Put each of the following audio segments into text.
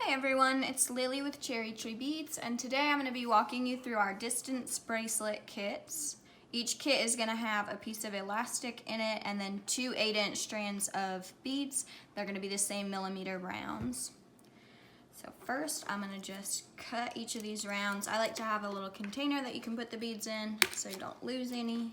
Hi everyone, it's Lily with Cherry Tree Beads, and today I'm going to be walking you through our distance bracelet kits. Each kit is going to have a piece of elastic in it and then two 8-inch strands of beads. They're going to be the same millimeter rounds. So first I'm going to just cut each of these rounds. I like to have a little container that you can put the beads in so you don't lose any.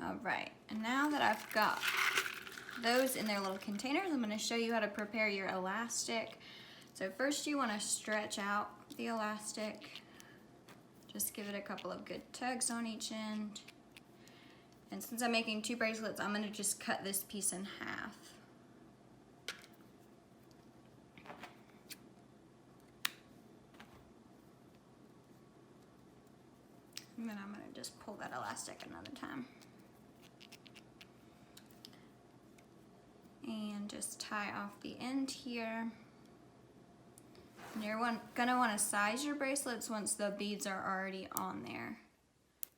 Alright, and now that I've got those in their little containers, I'm going to show you how to prepare your elastic. So first you want to stretch out the elastic. Just give it a couple of good tugs on each end. And since I'm making two bracelets, I'm going to just cut this piece in half. And then I'm going to just pull that elastic another time. And just tie off the end here. And you're gonna want to size your bracelets once the beads are already on there.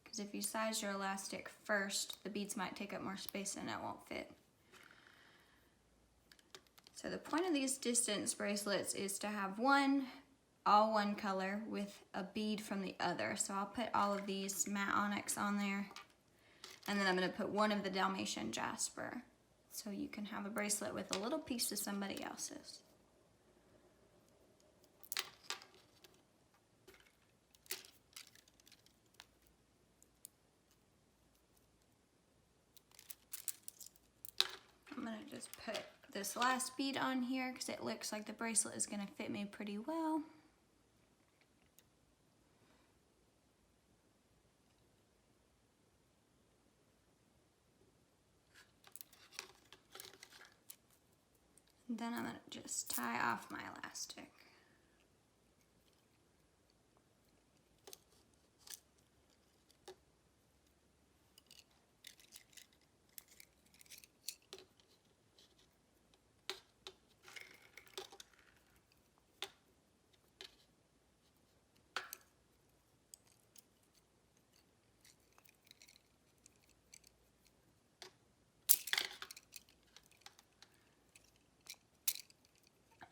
Because if you size your elastic first, the beads might take up more space and it won't fit. So the point of these distance bracelets is to have all one color with a bead from the other. So I'll put all of these matte onyx on there. And then I'm going to put one of the Dalmatian jasper. So you can have a bracelet with a little piece of somebody else's. I'm going to just put this last bead on here because it looks like the bracelet is going to fit me pretty well. Then I'm going to just tie off my elastic.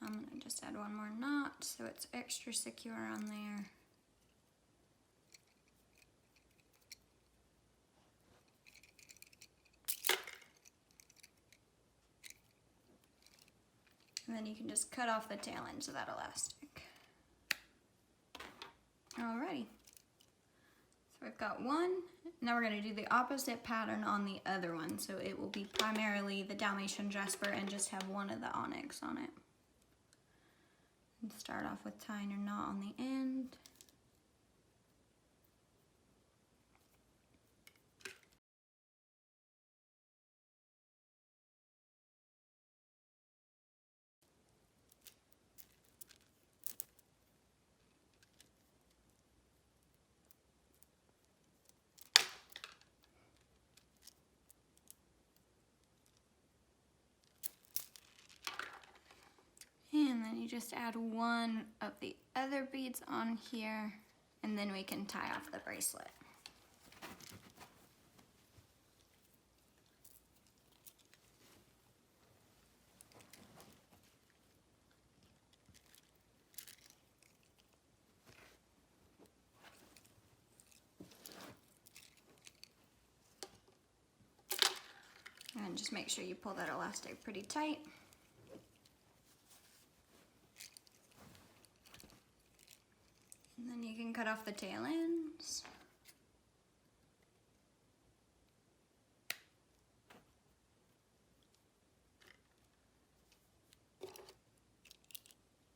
I'm going to just add one more knot so it's extra secure on there. And then you can just cut off the tail ends of that elastic. Alrighty. So we've got one. Now we're going to do the opposite pattern on the other one. So it will be primarily the Dalmatian jasper and just have one of the onyx on it. And start off with tying your knot on the end. And then you just add one of the other beads on here, and then we can tie off the bracelet. And just make sure you pull that elastic pretty tight. And then you can cut off the tail ends.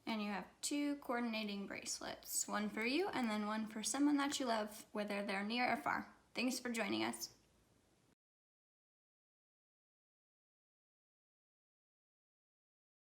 And you have two coordinating bracelets, one for you and then one for someone that you love, whether they're near or far. Thanks for joining us.